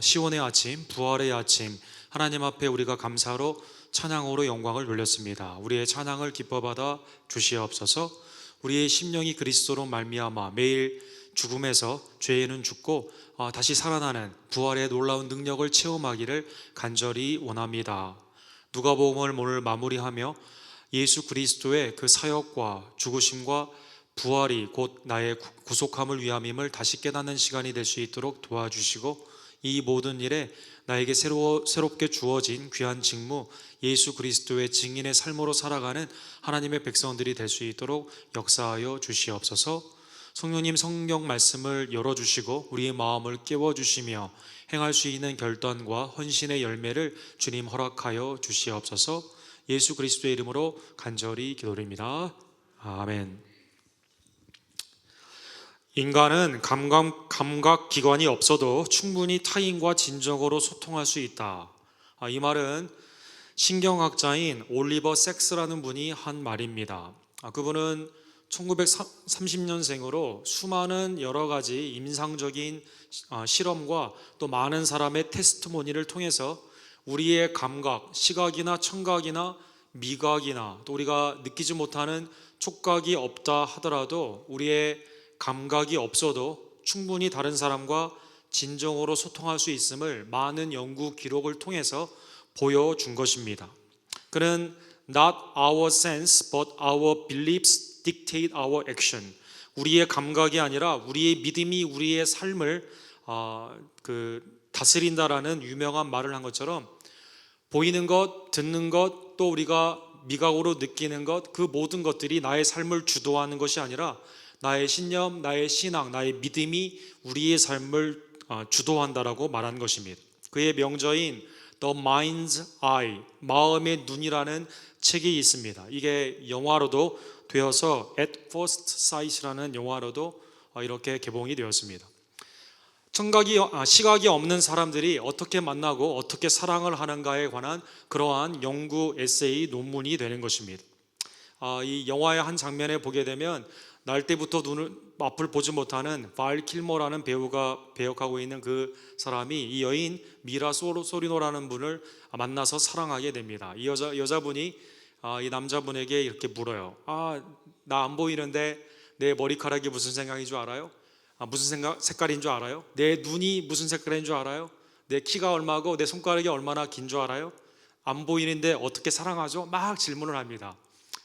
시온의 아침, 부활의 아침, 하나님 앞에 우리가 감사로 찬양으로 영광을 돌렸습니다. 우리의 찬양을 기뻐받아 주시옵소서. 우리의 심령이 그리스도로 말미암아 매일 죽음에서 죄에는 죽고 다시 살아나는 부활의 놀라운 능력을 체험하기를 간절히 원합니다. 누가복음을 오늘 마무리하며 예수 그리스도의 그 사역과 죽으심과 부활이 곧 나의 구속함을 위함임을 다시 깨닫는 시간이 될 수 있도록 도와주시고, 이 모든 일에 나에게 새롭게 주어진 귀한 직무, 예수 그리스도의 증인의 삶으로 살아가는 하나님의 백성들이 될 수 있도록 역사하여 주시옵소서. 성령님, 성경 말씀을 열어주시고 우리의 마음을 깨워주시며 행할 수 있는 결단과 헌신의 열매를 주님 허락하여 주시옵소서. 예수 그리스도의 이름으로 간절히 기도드립니다. 아멘. 인간은 감각기관이 없어도 충분히 타인과 진정으로 소통할 수 있다. 이 말은 신경학자인 올리버 섹스라는 분이 한 말입니다. 그분은 1930년생으로 수많은 여러 가지 임상적인 실험과 또 많은 사람의 테스트모니를 통해서 우리의 감각, 시각이나 청각이나 미각이나 또 우리가 느끼지 못하는 촉각이 없다 하더라도 우리의 감각이 없어도 충분히 다른 사람과 진정으로 소통할 수 있음을 많은 연구 기록을 통해서 보여준 것입니다. 그는 Not our sense but our beliefs dictate our action. 우리의 감각이 아니라 우리의 믿음이 우리의 삶을 다스린다라는 유명한 말을 한 것처럼 보이는 것, 듣는 것, 또 우리가 미각으로 느끼는 것, 그 모든 것들이 나의 삶을 주도하는 것이 아니라 나의 신념, 나의 신앙, 나의 믿음이 우리의 삶을 주도한다라고 말한 것입니다. 그의 명저인 The Mind's Eye, 마음의 눈이라는 책이 있습니다. 이게 영화로도 되어서 At First Sight이라는 영화로도 이렇게 개봉이 되었습니다. 시각이 없는 사람들이 어떻게 만나고 어떻게 사랑을 하는가에 관한 그러한 연구 에세이 논문이 되는 것입니다. 이 영화의 한 장면에 보게 되면 날 때부터 앞을 보지 못하는 발 킬머라는 배우가 배역하고 있는 그 사람이 이 여인 미라 소리노라는 분을 만나서 사랑하게 됩니다. 이 여자분이 이 남자분에게 이렇게 물어요. 나 안 보이는데 내 머리카락이 무슨 생각인 줄 알아요? 무슨 색깔인 줄 알아요? 내 눈이 무슨 색깔인 줄 알아요? 내 키가 얼마고 내 손가락이 얼마나 긴 줄 알아요? 안 보이는데 어떻게 사랑하죠? 막 질문을 합니다.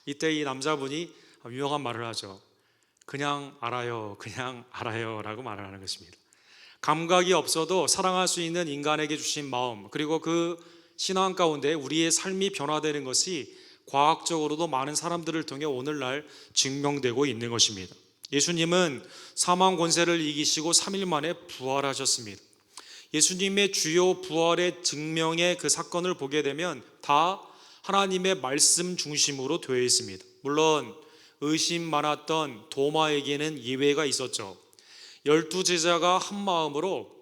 이때 이 남자분이 유명한 말을 하죠. 그냥 알아요 라고 말을 하는 것입니다. 감각이 없어도 사랑할 수 있는 인간에게 주신 마음, 그리고 그 신앙 가운데 우리의 삶이 변화되는 것이 과학적으로도 많은 사람들을 통해 오늘날 증명되고 있는 것입니다. 예수님은 사망 권세를 이기시고 3일 만에 부활하셨습니다. 예수님의 주요 부활의 증명의 그 사건을 보게 되면 다 하나님의 말씀 중심으로 되어 있습니다. 물론 의심 많았던 도마에게는 예외가 있었죠. 12제자가 한 마음으로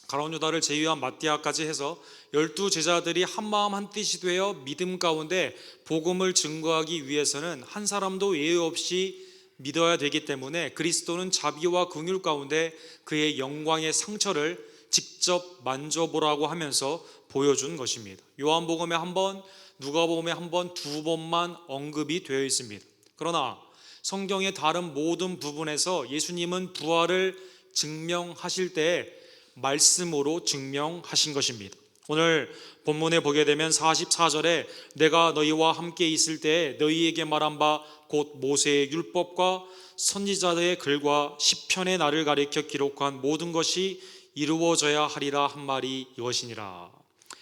가룟 유다를 제외한 마띠아까지 해서 12제자들이 한 마음 한 뜻이 되어 믿음 가운데 복음을 증거하기 위해서는 한 사람도 예외 없이 믿어야 되기 때문에 그리스도는 자비와 긍휼 가운데 그의 영광의 상처를 직접 만져보라고 하면서 보여준 것입니다. 요한복음에 한 번, 누가복음에 한 번, 두 번만 언급이 되어 있습니다. 그러나 성경의 다른 모든 부분에서 예수님은 부활을 증명하실 때 말씀으로 증명하신 것입니다. 오늘 본문에 보게 되면 44절에 내가 너희와 함께 있을 때 너희에게 말한 바 곧 모세의 율법과 선지자들의 글과 시편의 나를 가리켜 기록한 모든 것이 이루어져야 하리라 한 말이 이것이니라.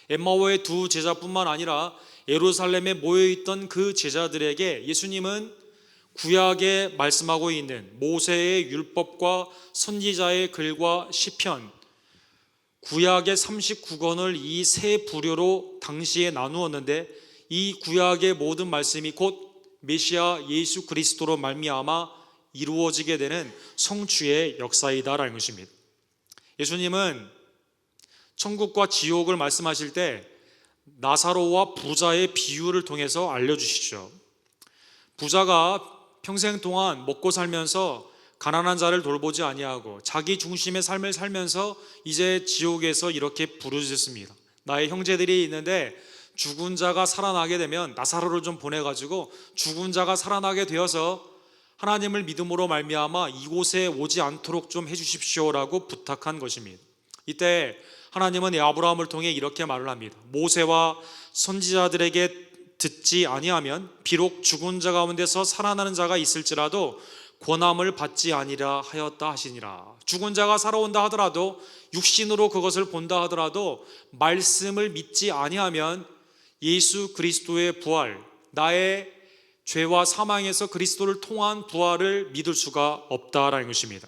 엠마오의 두 제자뿐만 아니라 예루살렘에 모여있던 그 제자들에게 예수님은 구약에 말씀하고 있는 모세의 율법과 선지자의 글과 시편, 구약의 39권을 이 세 부류로 당시에 나누었는데 이 구약의 모든 말씀이 곧 메시아 예수 그리스도로 말미암아 이루어지게 되는 성취의 역사이다라는 것입니다. 예수님은 천국과 지옥을 말씀하실 때 나사로와 부자의 비유를 통해서 알려주시죠. 부자가 평생 동안 먹고 살면서 가난한 자를 돌보지 아니하고 자기 중심의 삶을 살면서 이제 지옥에서 이렇게 부르짖습니다. 나의 형제들이 있는데 죽은 자가 살아나게 되면 나사로를 좀 보내가지고 죽은 자가 살아나게 되어서 하나님을 믿음으로 말미암아 이곳에 오지 않도록 좀 해주십시오라고 부탁한 것입니다. 이때 하나님은 아브라함을 통해 이렇게 말을 합니다. 모세와 선지자들에게 듣지 아니하면 비록 죽은 자 가운데서 살아나는 자가 있을지라도 권함을 받지 아니라 하였다 하시니라. 죽은 자가 살아온다 하더라도 육신으로 그것을 본다 하더라도 말씀을 믿지 아니하면 예수 그리스도의 부활, 나의 죄와 사망에서 그리스도를 통한 부활을 믿을 수가 없다라는 것입니다.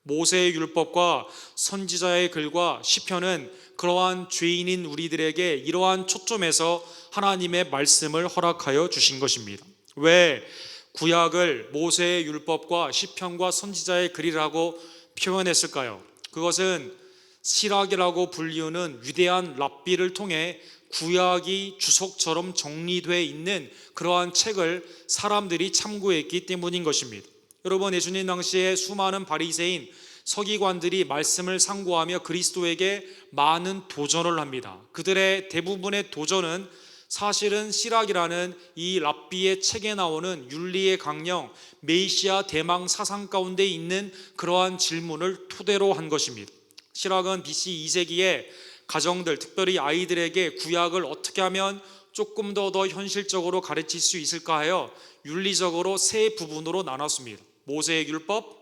모세의 율법과 선지자의 글과 시편은 그러한 죄인인 우리들에게 이러한 초점에서 하나님의 말씀을 허락하여 주신 것입니다. 왜 구약을 모세의 율법과 시편과 선지자의 글이라고 표현했을까요? 그것은 시락이라고 불리우는 위대한 랍비를 통해 구약이 주석처럼 정리되어 있는 그러한 책을 사람들이 참고했기 때문인 것입니다. 여러분, 예수님 당시에 수많은 바리새인 서기관들이 말씀을 상고하며 그리스도에게 많은 도전을 합니다. 그들의 대부분의 도전은 사실은 시락이라는 이 랍비의 책에 나오는 윤리의 강령, 메시아 대망 사상 가운데 있는 그러한 질문을 토대로 한 것입니다. 시락은 BC 2세기에 가정들, 특별히 아이들에게 구약을 어떻게 하면 조금 더 현실적으로 가르칠 수 있을까 하여 윤리적으로 세 부분으로 나눴습니다. 모세의 율법,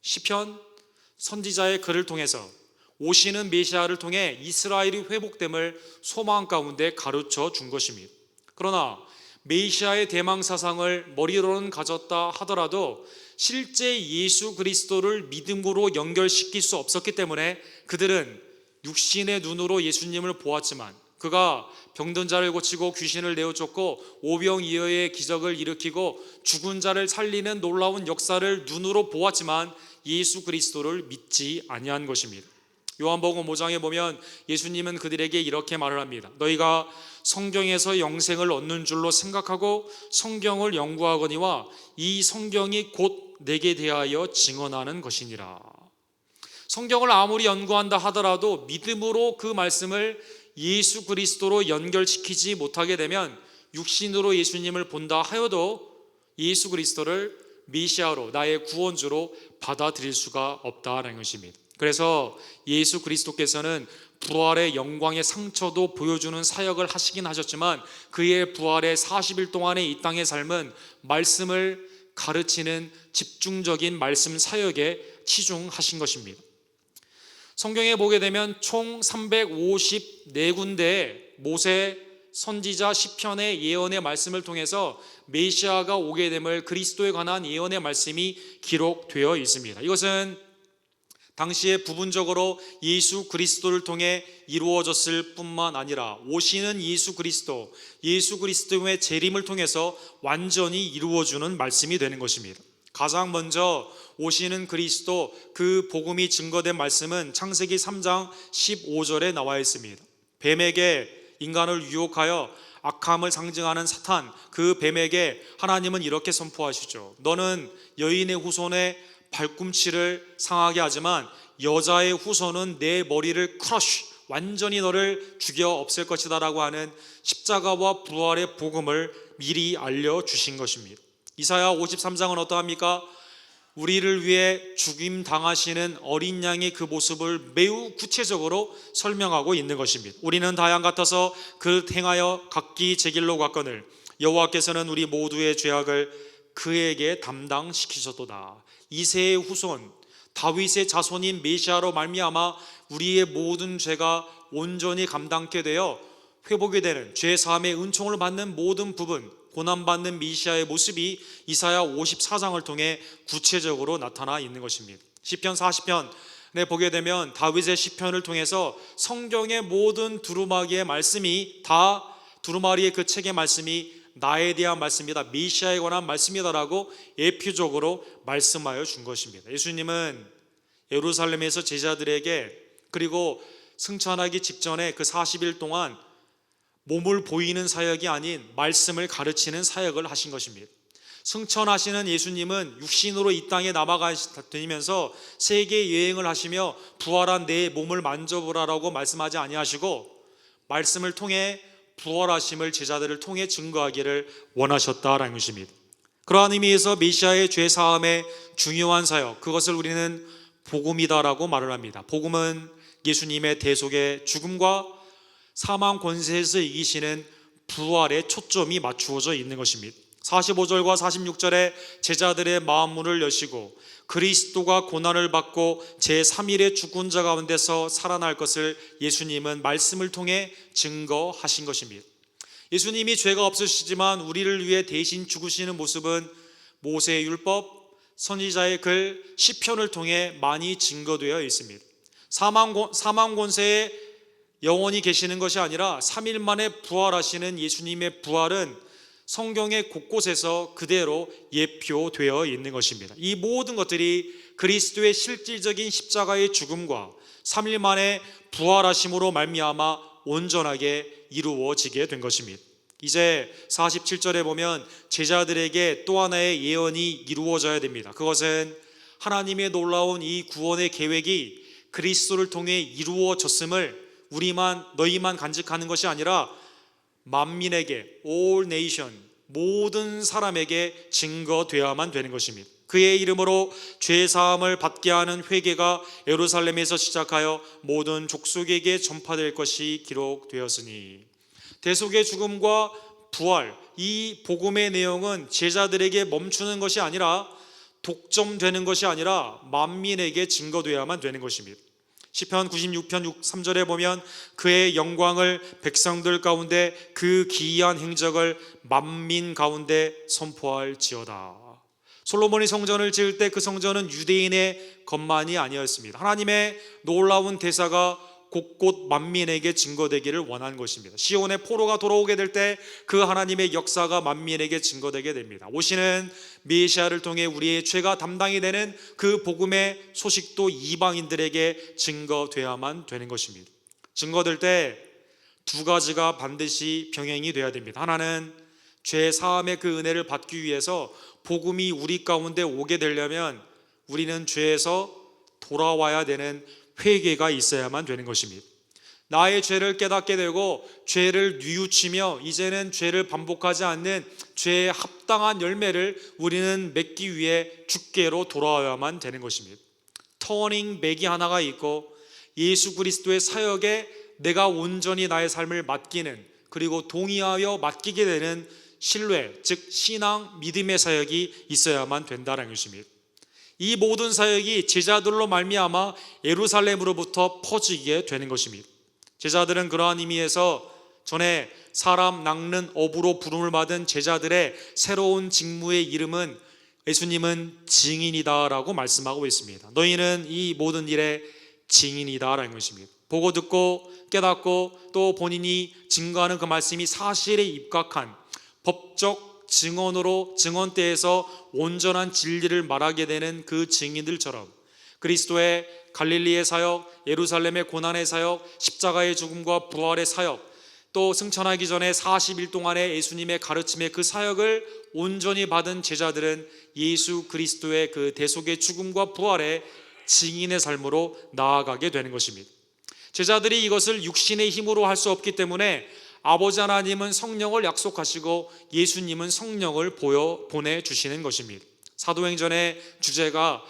시편, 선지자의 글을 통해서 오시는 메시아를 통해 이스라엘이 회복됨을 소망 가운데 가르쳐 준 것입니다. 그러나 메시아의 대망 사상을 머리로는 가졌다 하더라도 실제 예수 그리스도를 믿음으로 연결시킬 수 없었기 때문에 그들은 육신의 눈으로 예수님을 보았지만 그가 병든 자를 고치고 귀신을 내어쫓고 오병이어의 기적을 일으키고 죽은 자를 살리는 놀라운 역사를 눈으로 보았지만 예수 그리스도를 믿지 아니한 것입니다. 요한복음 5장에 보면 예수님은 그들에게 이렇게 말을 합니다. 너희가 성경에서 영생을 얻는 줄로 생각하고 성경을 연구하거니와 이 성경이 곧 내게 대하여 증언하는 것이니라. 성경을 아무리 연구한다 하더라도 믿음으로 그 말씀을 예수 그리스도로 연결시키지 못하게 되면 육신으로 예수님을 본다 하여도 예수 그리스도를 메시아로 나의 구원주로 받아들일 수가 없다는 것입니다. 그래서 예수 그리스도께서는 부활의 영광의 상처도 보여주는 사역을 하시긴 하셨지만 그의 부활의 40일 동안의 이 땅의 삶은 말씀을 가르치는 집중적인 말씀 사역에 치중하신 것입니다. 성경에 보게 되면 총 354군데의 모세, 선지자, 시편의 예언의 말씀을 통해서 메시아가 오게 됨을 그리스도에 관한 예언의 말씀이 기록되어 있습니다. 이것은 당시에 부분적으로 예수 그리스도를 통해 이루어졌을 뿐만 아니라 오시는 예수 그리스도의 재림을 통해서 완전히 이루어주는 말씀이 되는 것입니다. 가장 먼저 오시는 그리스도 그 복음이 증거된 말씀은 창세기 3장 15절에 나와 있습니다. 뱀에게 인간을 유혹하여 악함을 상징하는 사탄, 그 뱀에게 하나님은 이렇게 선포하시죠. 너는 여인의 후손의 발꿈치를 상하게 하지만 여자의 후손은 내 머리를 크러쉬, 완전히 너를 죽여 없앨 것이다 라고 하는 십자가와 부활의 복음을 미리 알려주신 것입니다. 이사야 53장은 어떠합니까? 우리를 위해 죽임 당하시는 어린 양의 그 모습을 매우 구체적으로 설명하고 있는 것입니다. 우리는 다 양 같아서 그 행하여 각기 제 길로 갔거늘 여호와께서는 우리 모두의 죄악을 그에게 담당시키셨도다. 이새의 후손 다윗의 자손인 메시아로 말미암아 우리의 모든 죄가 온전히 감당케 되어 회복이 되는 죄 사함의 은총을 받는 모든 부분, 고난받는 메시아의 모습이 이사야 54장을 통해 구체적으로 나타나 있는 것입니다. 시편 40편에 보게 되면 다윗의 시편을 통해서 성경의 모든 두루마기의 말씀이 다 두루마리의 그 책의 말씀이 나에 대한 말씀이다, 메시아에 관한 말씀이다라고 예표적으로 말씀하여 준 것입니다. 예수님은 예루살렘에서 제자들에게 그리고 승천하기 직전에 그 40일 동안 몸을 보이는 사역이 아닌 말씀을 가르치는 사역을 하신 것입니다. 승천하시는 예수님은 육신으로 이 땅에 남아다니면서 세계 여행을 하시며 부활한 내 몸을 만져보라라고 말씀하지 아니하시고 말씀을 통해 부활하심을 제자들을 통해 증거하기를 원하셨다라는 것입니다. 그러한 의미에서 메시아의 죄 사함의 중요한 사역, 그것을 우리는 복음이다라고 말을 합니다. 복음은 예수님의 대속의 죽음과 사망 권세에서 이기시는 부활에 초점이 맞추어져 있는 것입니다. 45절과 46절에 제자들의 마음문을 여시고 그리스도가 고난을 받고 제3일에 죽은 자 가운데서 살아날 것을 예수님은 말씀을 통해 증거하신 것입니다. 예수님이 죄가 없으시지만 우리를 위해 대신 죽으시는 모습은 모세의 율법, 선지자의 글, 시편을 통해 많이 증거되어 있습니다. 사망 권세에 영원히 계시는 것이 아니라 3일 만에 부활하시는 예수님의 부활은 성경의 곳곳에서 그대로 예표되어 있는 것입니다. 이 모든 것들이 그리스도의 실질적인 십자가의 죽음과 3일 만에 부활하심으로 말미암아 온전하게 이루어지게 된 것입니다. 이제 47절에 보면 제자들에게 또 하나의 예언이 이루어져야 됩니다. 그것은 하나님의 놀라운 이 구원의 계획이 그리스도를 통해 이루어졌음을 너희만 간직하는 것이 아니라 만민에게, all nation, 모든 사람에게 증거되어야만 되는 것입니다. 그의 이름으로 죄사함을 받게 하는 회개가 예루살렘에서 시작하여 모든 족속에게 전파될 것이 기록되었으니, 대속의 죽음과 부활, 이 복음의 내용은 제자들에게 멈추는 것이 아니라 독점되는 것이 아니라 만민에게 증거되어야만 되는 것입니다. 시편 96편 3절에 보면 그의 영광을 백성들 가운데 그 기이한 행적을 만민 가운데 선포할지어다. 솔로몬이 성전을 지을 때 그 성전은 유대인의 것만이 아니었습니다. 하나님의 놀라운 대사가 곳곳 만민에게 증거되기를 원한 것입니다. 시온의 포로가 돌아오게 될 때 그 하나님의 역사가 만민에게 증거되게 됩니다. 오시는 메시아를 통해 우리의 죄가 담당이 되는 그 복음의 소식도 이방인들에게 증거되어야만 되는 것입니다. 증거될 때 두 가지가 반드시 병행이 되어야 됩니다. 하나는 죄 사함의 그 은혜를 받기 위해서 복음이 우리 가운데 오게 되려면 우리는 죄에서 돌아와야 되는 회개가 있어야만 되는 것입니다. 나의 죄를 깨닫게 되고 죄를 뉘우치며 이제는 죄를 반복하지 않는 죄에 합당한 열매를 우리는 맺기 위해 주께로 돌아와야만 되는 것입니다. 터닝 맥이 하나가 있고 예수 그리스도의 사역에 내가 온전히 나의 삶을 맡기는, 그리고 동의하여 맡기게 되는 신뢰, 즉 신앙, 믿음의 사역이 있어야만 된다는 것입니다. 이 모든 사역이 제자들로 말미암아 예루살렘으로부터 퍼지게 되는 것입니다. 제자들은 그러한 의미에서 전에 사람 낚는 어부로 부름을 받은 제자들의 새로운 직무의 이름은 예수님은 증인이다라고 말씀하고 있습니다. 너희는 이 모든 일의 증인이다라는 것입니다. 보고 듣고 깨닫고 또 본인이 증거하는 그 말씀이 사실에 입각한 법적 증언대에서 온전한 진리를 말하게 되는 그 증인들처럼 그리스도의 갈릴리의 사역, 예루살렘의 고난의 사역, 십자가의 죽음과 부활의 사역, 또 승천하기 전에 40일 동안의 예수님의 가르침의 그 사역을 온전히 받은 제자들은 예수 그리스도의 그 대속의 죽음과 부활의 증인의 삶으로 나아가게 되는 것입니다. 제자들이 이것을 육신의 힘으로 할 수 없기 때문에 아버지 하나님은 성령을 약속하시고 예수님은 성령을 보내주시는 것입니다. 사도행전의 주제가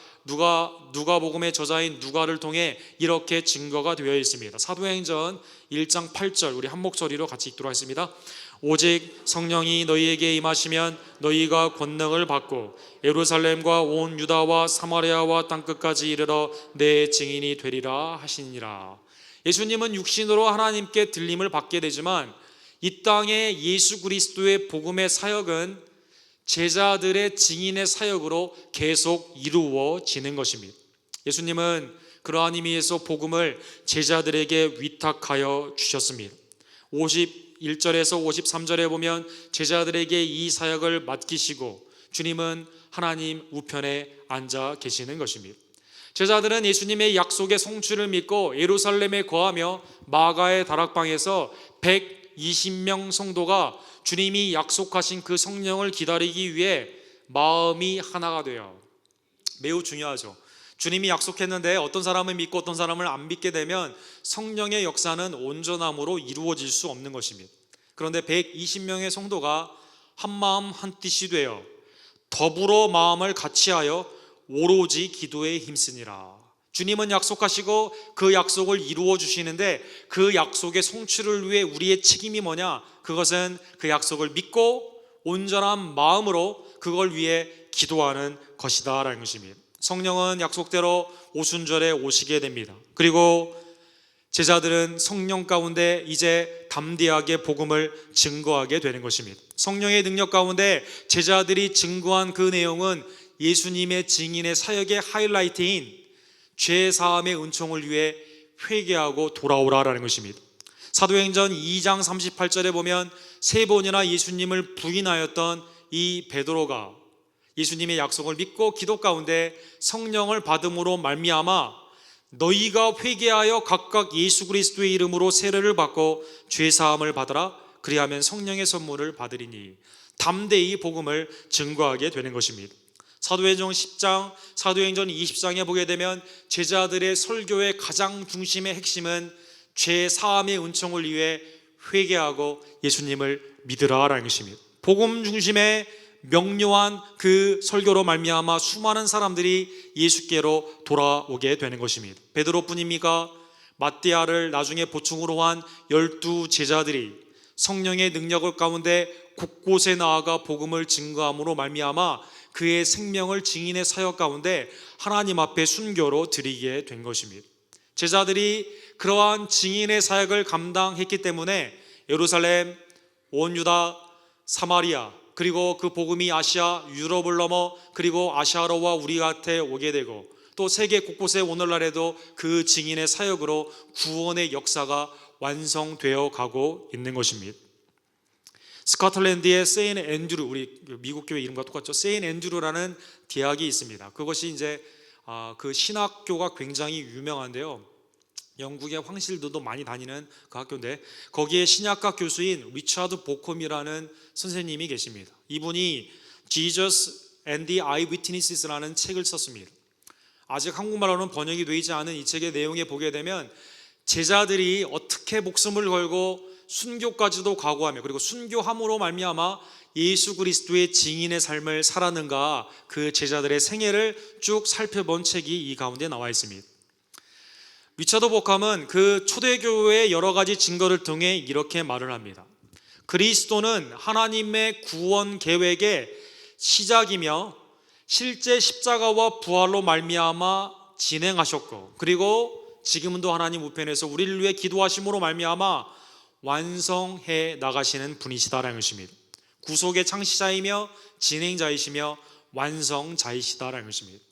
누가복음의 저자인 누가를 통해 이렇게 증거가 되어 있습니다. 사도행전 1장 8절 우리 한 목소리로 같이 읽도록 하겠습니다. 오직 성령이 너희에게 임하시면 너희가 권능을 받고 예루살렘과 온 유다와 사마리아와 땅끝까지 이르러 내 증인이 되리라 하시니라. 예수님은 육신으로 하나님께 들림을 받게 되지만 이 땅에 예수 그리스도의 복음의 사역은 제자들의 증인의 사역으로 계속 이루어지는 것입니다. 예수님은 그러한 의미에서 복음을 제자들에게 위탁하여 주셨습니다. 51절에서 53절에 보면 제자들에게 이 사역을 맡기시고 주님은 하나님 우편에 앉아 계시는 것입니다. 제자들은 예수님의 약속의 성취를 믿고 예루살렘에 거하며 마가의 다락방에서 120명 성도가 주님이 약속하신 그 성령을 기다리기 위해 마음이 하나가 돼요. 매우 중요하죠. 주님이 약속했는데 어떤 사람을 믿고 어떤 사람을 안 믿게 되면 성령의 역사는 온전함으로 이루어질 수 없는 것입니다. 그런데 120명의 성도가 한 마음 한 뜻이 되어 더불어 마음을 같이하여 오로지 기도에 힘쓰니라. 주님은 약속하시고 그 약속을 이루어 주시는데 그 약속의 성취를 위해 우리의 책임이 뭐냐? 그것은 그 약속을 믿고 온전한 마음으로 그걸 위해 기도하는 것이다 라는 것입니다. 성령은 약속대로 오순절에 오시게 됩니다. 그리고 제자들은 성령 가운데 이제 담대하게 복음을 증거하게 되는 것입니다. 성령의 능력 가운데 제자들이 증거한 그 내용은 예수님의 증인의 사역의 하이라이트인 죄 사함의 은총을 위해 회개하고 돌아오라라는 것입니다. 사도행전 2장 38절에 보면 세 번이나 예수님을 부인하였던 이 베드로가 예수님의 약속을 믿고 기도 가운데 성령을 받음으로 말미암아 너희가 회개하여 각각 예수 그리스도의 이름으로 세례를 받고 죄 사함을 받으라. 그리하면 성령의 선물을 받으리니 담대히 복음을 증거하게 되는 것입니다. 사도행전 10장, 사도행전 20장에 보게 되면 제자들의 설교의 가장 중심의 핵심은 죄 사함의 은총을 위해 회개하고 예수님을 믿으라라는 것입니다. 복음 중심의 명료한 그 설교로 말미암아 수많은 사람들이 예수께로 돌아오게 되는 것입니다. 베드로뿐입니까? 마띠아를 나중에 보충으로 한 12 제자들이 성령의 능력을 가운데 곳곳에 나아가 복음을 증거함으로 말미암아 그의 생명을 증인의 사역 가운데 하나님 앞에 순교로 드리게 된 것입니다. 제자들이 그러한 증인의 사역을 감당했기 때문에 예루살렘, 온 유다, 사마리아 그리고 그 복음이 아시아, 유럽을 넘어 그리고 아시아로와 우리한테 오게 되고 또 세계 곳곳에 오늘날에도 그 증인의 사역으로 구원의 역사가 완성되어 가고 있는 것입니다. 스코틀랜드의 세인 앤드루, 우리 미국 교회 이름과 똑같죠. 세인 앤드루라는 대학이 있습니다. 그것이 이제 그 신학교가 굉장히 유명한데요. 영국의 황실들도 많이 다니는 그 학교인데 거기에 신약과 교수인 리차드 보콤이라는 선생님이 계십니다. 이분이 Jesus and the Eyewitness라는 책을 썼습니다. 아직 한국말로는 번역이 되지 않은 이 책의 내용에 보게 되면 제자들이 어떻게 목숨을 걸고 순교까지도 각오하며 그리고 순교함으로 말미암아 예수 그리스도의 증인의 삶을 살았는가 그 제자들의 생애를 쭉 살펴본 책이 이 가운데 나와 있습니다. 리차드 보캄은 그 초대교회의 여러 가지 증거를 통해 이렇게 말을 합니다. 그리스도는 하나님의 구원 계획의 시작이며 실제 십자가와 부활로 말미암아 진행하셨고 그리고 지금도 하나님 우편에서 우리를 위해 기도하심으로 말미암아 완성해 나가시는 분이시다라는 것입니다. 구속의 창시자이며 진행자이시며 완성자이시다라는 것입니다.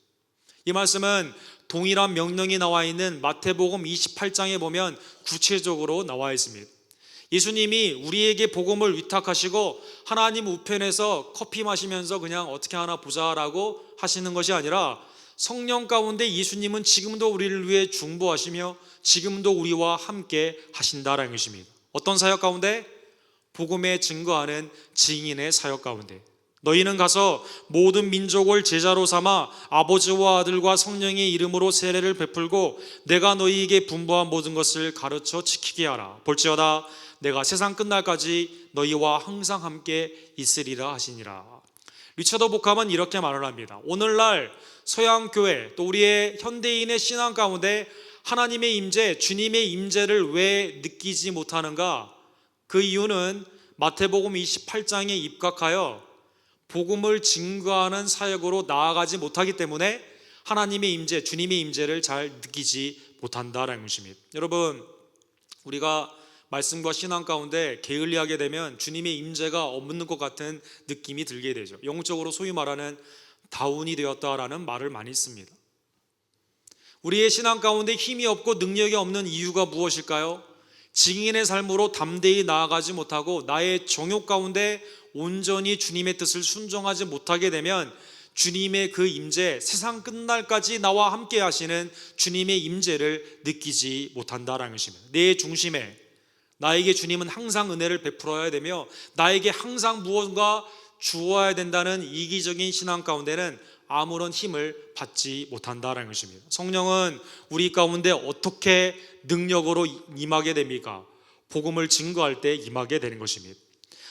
이 말씀은 동일한 명령이 나와 있는 마태복음 28장에 보면 구체적으로 나와 있습니다. 예수님이 우리에게 복음을 위탁하시고 하나님 우편에서 커피 마시면서 그냥 어떻게 하나 보자라고 하시는 것이 아니라 성령 가운데 예수님은 지금도 우리를 위해 중보하시며 지금도 우리와 함께 하신다라는 것입니다. 어떤 사역 가운데? 복음에 증거하는 증인의 사역 가운데 너희는 가서 모든 민족을 제자로 삼아 아버지와 아들과 성령의 이름으로 세례를 베풀고 내가 너희에게 분부한 모든 것을 가르쳐 지키게 하라. 볼지어다 내가 세상 끝날까지 너희와 항상 함께 있으리라 하시니라. 리차드 보캄은 이렇게 말을 합니다. 오늘날 서양교회 또 우리의 현대인의 신앙 가운데 하나님의 임재, 주님의 임재를 왜 느끼지 못하는가? 그 이유는 마태복음 28장에 입각하여 복음을 증거하는 사역으로 나아가지 못하기 때문에 하나님의 임재, 주님의 임재를 잘 느끼지 못한다라는 것입니다. 여러분, 우리가 말씀과 신앙 가운데 게을리하게 되면 주님의 임재가 없는 것 같은 느낌이 들게 되죠. 영적으로 소위 말하는 다운이 되었다라는 말을 많이 씁니다. 우리의 신앙 가운데 힘이 없고 능력이 없는 이유가 무엇일까요? 증인의 삶으로 담대히 나아가지 못하고 나의 정욕 가운데 온전히 주님의 뜻을 순종하지 못하게 되면 주님의 그 임재, 세상 끝날까지 나와 함께 하시는 주님의 임재를 느끼지 못한다라는 것입니다. 내 중심에 나에게 주님은 항상 은혜를 베풀어야 되며 나에게 항상 무언가 주어야 된다는 이기적인 신앙 가운데는 아무런 힘을 받지 못한다라는 것입니다. 성령은 우리 가운데 어떻게 능력으로 임하게 됩니까? 복음을 증거할 때 임하게 되는 것입니다.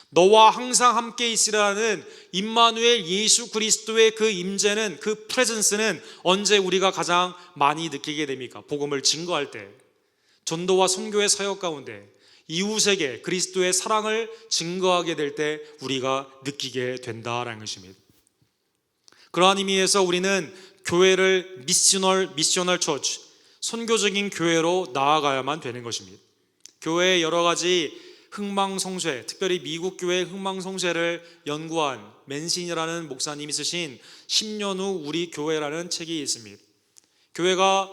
너와 항상 함께 있으라는 임마누엘 예수 그리스도의 그 임재는, 그 프레젠스는 언제 우리가 가장 많이 느끼게 됩니까? 복음을 증거할 때, 전도와 선교의 사역 가운데 이웃에게 그리스도의 사랑을 증거하게 될 때 우리가 느끼게 된다라는 것입니다. 그러한 의미에서 우리는 교회를 미셔널 처치, 선교적인 교회로 나아가야만 되는 것입니다. 교회의 여러 가지 흥망성쇠, 특별히 미국 교회의 흥망성쇠를 연구한 맨신이라는 목사님이 쓰신 10년 후 우리 교회라는 책이 있습니다. 교회가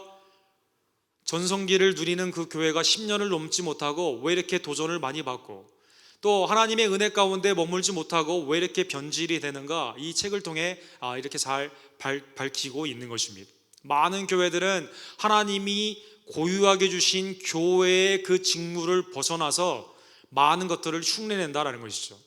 전성기를 누리는 그 교회가 10년을 넘지 못하고 왜 이렇게 도전을 많이 받고 또 하나님의 은혜 가운데 머물지 못하고 왜 이렇게 변질이 되는가, 이 책을 통해 이렇게 잘 밝히고 있는 것입니다. 많은 교회들은 하나님이 고유하게 주신 교회의 그 직무를 벗어나서 많은 것들을 흉내낸다라는 것이죠.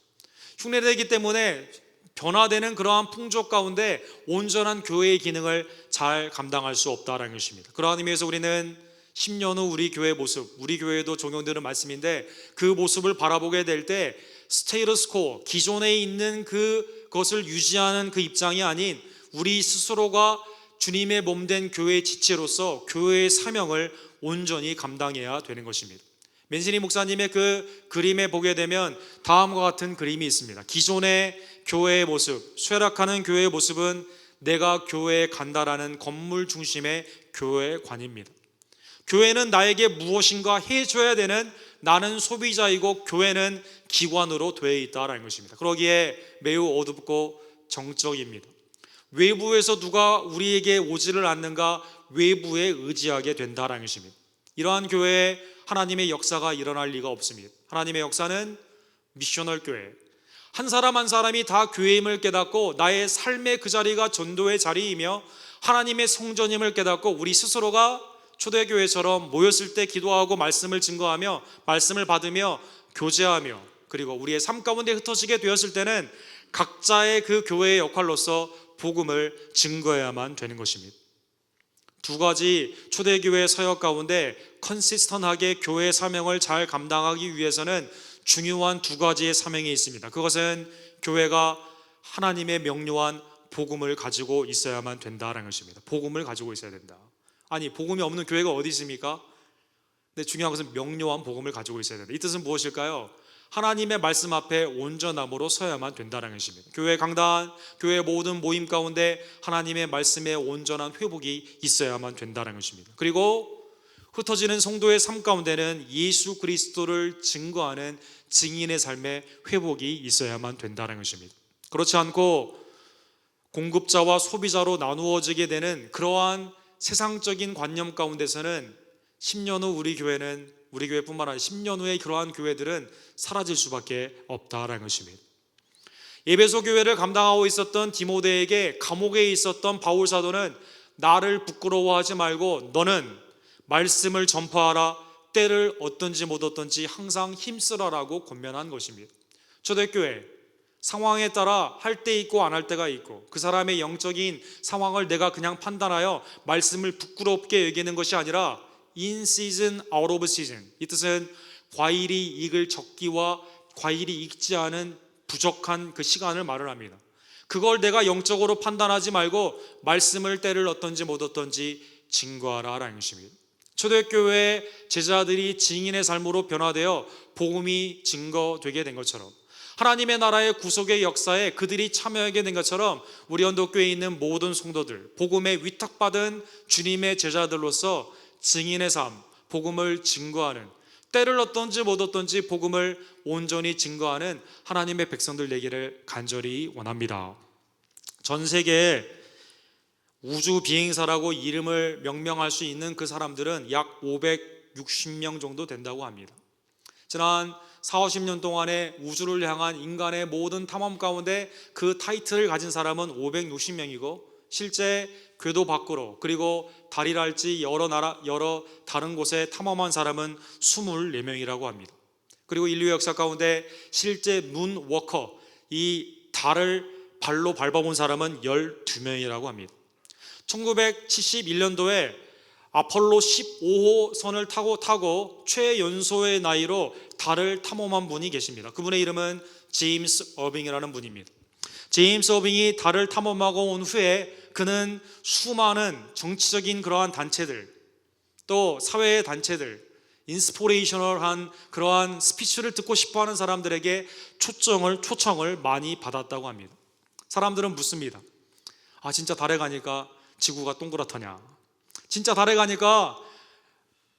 흉내내기 때문에 변화되는 그러한 풍족 가운데 온전한 교회의 기능을 잘 감당할 수 없다라는 것입니다. 그러한 의미에서 우리는 10년 후 우리 교회의 모습, 우리 교회에도 적용되는 말씀인데, 그 모습을 바라보게 될 때 스테이터스 코, 기존에 있는 그것을 유지하는 그 입장이 아닌 우리 스스로가 주님의 몸된 교회의 지체로서 교회의 사명을 온전히 감당해야 되는 것입니다. 맨시니 목사님의 그 그림에 보게 되면 다음과 같은 그림이 있습니다. 기존의 교회의 모습, 쇠락하는 교회의 모습은 내가 교회에 간다라는 건물 중심의 교회관입니다. 교회는 나에게 무엇인가 해줘야 되는, 나는 소비자이고 교회는 기관으로 되어 있다라는 것입니다. 그러기에 매우 어둡고 정적입니다. 외부에서 누가 우리에게 오지를 않는가, 외부에 의지하게 된다라는 것입니다. 이러한 교회에 하나님의 역사가 일어날 리가 없습니다. 하나님의 역사는 미셔널 교회, 한 사람 한 사람이 다 교회임을 깨닫고 나의 삶의 그 자리가 전도의 자리이며 하나님의 성전임을 깨닫고 우리 스스로가 초대교회처럼 모였을 때 기도하고 말씀을 증거하며 말씀을 받으며 교제하며 그리고 우리의 삶 가운데 흩어지게 되었을 때는 각자의 그 교회의 역할로서 복음을 증거해야만 되는 것입니다. 두 가지 초대교회 사역 가운데 컨시스턴하게 교회의 사명을 잘 감당하기 위해서는 중요한 두 가지의 사명이 있습니다. 그것은 교회가 하나님의 명료한 복음을 가지고 있어야만 된다는 것입니다. 복음을 가지고 있어야 된다. 아니, 복음이 없는 교회가 어디 있습니까? 근데 중요한 것은 명료한 복음을 가지고 있어야 된다. 이 뜻은 무엇일까요? 하나님의 말씀 앞에 온전함으로 서야만 된다는 것입니다. 교회 강단, 교회 모든 모임 가운데 하나님의 말씀에 온전한 회복이 있어야만 된다는 것입니다. 그리고 흩어지는 성도의 삶 가운데는 예수 그리스도를 증거하는 증인의 삶의 회복이 있어야만 된다는 것입니다. 그렇지 않고 공급자와 소비자로 나누어지게 되는 그러한 세상적인 관념 가운데서는 10년 후 우리 교회뿐만 아니라 10년 후에 그러한 교회들은 사라질 수밖에 없다라는 것입니다. 에베소 교회를 감당하고 있었던 디모데에게 감옥에 있었던 바울 사도는 나를 부끄러워하지 말고 너는 말씀을 전파하라, 때를 얻든지 못 얻든지 항상 힘쓰라라고 권면한 것입니다. 초대교회 상황에 따라 할 때 있고 안 할 때가 있고, 그 사람의 영적인 상황을 내가 그냥 판단하여 말씀을 부끄럽게 여기는 것이 아니라 in season, out of season. 이 뜻은 과일이 익을 적기와 과일이 익지 않은 부족한 그 시간을 말을 합니다. 그걸 내가 영적으로 판단하지 말고 말씀을 때를 얻든지 못 얻든지 증거하라라는 것입니다. 초대교회 제자들이 증인의 삶으로 변화되어 복음이 증거되게 된 것처럼, 하나님의 나라의 구속의 역사에 그들이 참여하게 된 것처럼 우리 언덕교회에 있는 모든 성도들, 복음에 위탁받은 주님의 제자들로서 증인의 삶, 복음을 증거하는, 때를 얻든지 못 얻든지 복음을 온전히 증거하는 하나님의 백성들 되기를 간절히 원합니다. 전 세계에 우주 비행사라고 이름을 명명할 수 있는 그 사람들은 약 560명 정도 된다고 합니다. 지난 40-50년 동안에 우주를 향한 인간의 모든 탐험 가운데 그 타이틀을 가진 사람은 560명이고 실제 궤도 밖으로 그리고 달이랄지 여러 다른 곳에 탐험한 사람은 24명이라고 합니다. 그리고 인류의 역사 가운데 실제 문워커, 이 달을 발로 밟아본 사람은 12명이라고 합니다. 1971년도에 아폴로 15호선을 타고 최연소의 나이로 달을 탐험한 분이 계십니다. 그분의 이름은 제임스 어빙이라는 분입니다. 제임스 어빙이 달을 탐험하고 온 후에 그는 수많은 정치적인 그러한 단체들, 또 사회의 단체들, 인스포레이셔널한 그러한 스피치를 듣고 싶어하는 사람들에게 초청을 많이 받았다고 합니다. 사람들은 묻습니다. 진짜 달에 가니까 지구가 동그랗더냐? 진짜 달에 가니까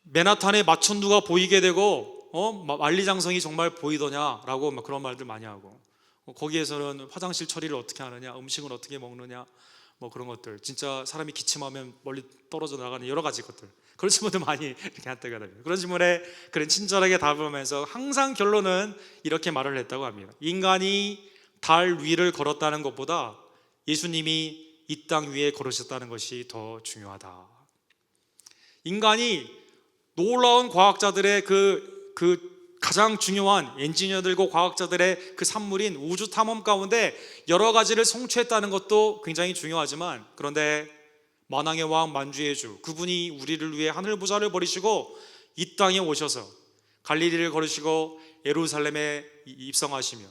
맨하탄의 마천루가 보이게 되고 만리장성이 정말 보이더냐? 라고 그런 말들 많이 하고, 거기에서는 화장실 처리를 어떻게 하느냐, 음식은 어떻게 먹느냐, 그런 것들, 진짜 사람이 기침하면 멀리 떨어져 나가는 여러 가지 것들, 그런 질문들 많이 이렇게 한때가 됩니다. 그런 질문에 그는 친절하게 답하면서 항상 결론은 이렇게 말을 했다고 합니다. 인간이 달 위를 걸었다는 것보다 예수님이 이 땅 위에 걸으셨다는 것이 더 중요하다. 인간이 놀라운 과학자들의 그 가장 중요한 엔지니어들과 과학자들의 그 산물인 우주 탐험 가운데 여러 가지를 성취했다는 것도 굉장히 중요하지만, 그런데 만왕의 왕 만주의 주, 그분이 우리를 위해 하늘 보좌를 버리시고 이 땅에 오셔서 갈릴리를 걸으시고 예루살렘에 입성하시며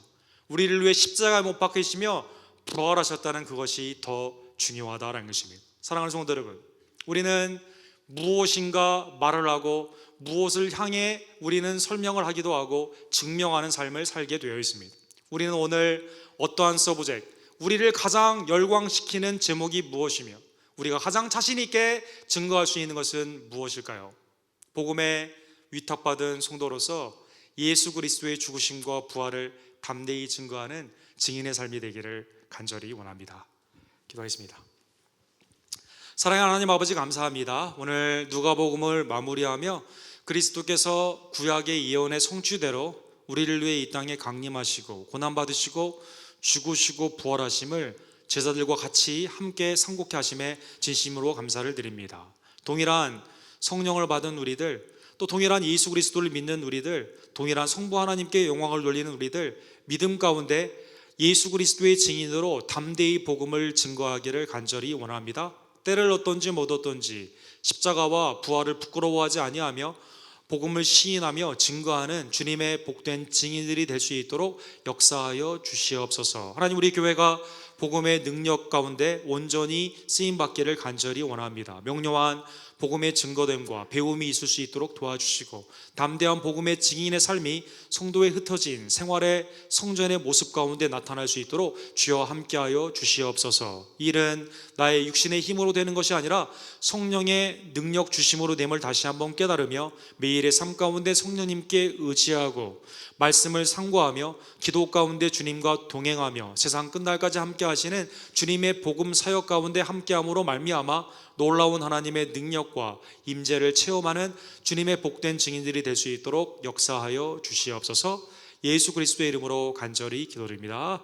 우리를 위해 십자가에 못 박히시며 부활하셨다는 그것이 더 중요하다라는 것입니다. 사랑하는 성도 여러분, 우리는 무엇인가 말을 하고 무엇을 향해 우리는 설명을 하기도 하고 증명하는 삶을 살게 되어 있습니다. 우리는 오늘 어떠한 서브젝트, 우리를 가장 열광시키는 제목이 무엇이며 우리가 가장 자신 있게 증거할 수 있는 것은 무엇일까요? 복음에 위탁받은 성도로서 예수 그리스도의 죽으심과 부활을 담대히 증거하는 증인의 삶이 되기를 간절히 원합니다. 기도하겠습니다. 사랑하는 하나님 아버지, 감사합니다. 오늘 누가복음을 마무리하며 그리스도께서 구약의 예언의 성취대로 우리를 위해 이 땅에 강림하시고 고난받으시고 죽으시고 부활하심을 제자들과 같이 함께 상고케 하심에 진심으로 감사를 드립니다. 동일한 성령을 받은 우리들, 또 동일한 예수 그리스도를 믿는 우리들, 동일한 성부 하나님께 영광을 돌리는 우리들, 믿음 가운데 예수 그리스도의 증인으로 담대히 복음을 증거하기를 간절히 원합니다. 때를 얻든지 못 얻든지 십자가와 부활을 부끄러워하지 아니하며 복음을 시인하며 증거하는 주님의 복된 증인들이 될 수 있도록 역사하여 주시옵소서. 하나님, 우리 교회가 복음의 능력 가운데 온전히 쓰임받기를 간절히 원합니다. 명료한 복음의 증거됨과 배움이 있을 수 있도록 도와주시고 담대한 복음의 증인의 삶이 성도에 흩어진 생활의 성전의 모습 가운데 나타날 수 있도록 주여 함께하여 주시옵소서. 이 일은 나의 육신의 힘으로 되는 것이 아니라 성령의 능력 주심으로 됨을 다시 한번 깨달으며 매일의 삶 가운데 성령님께 의지하고 말씀을 상고하며 기도 가운데 주님과 동행하며 세상 끝날까지 함께 하시는 주님의 복음 사역 가운데 함께함으로 말미암아 놀라운 하나님의 능력과 임재를 체험하는 주님의 복된 증인들이 될 수 있도록 역사하여 주시옵소서. 예수 그리스도의 이름으로 간절히 기도드립니다.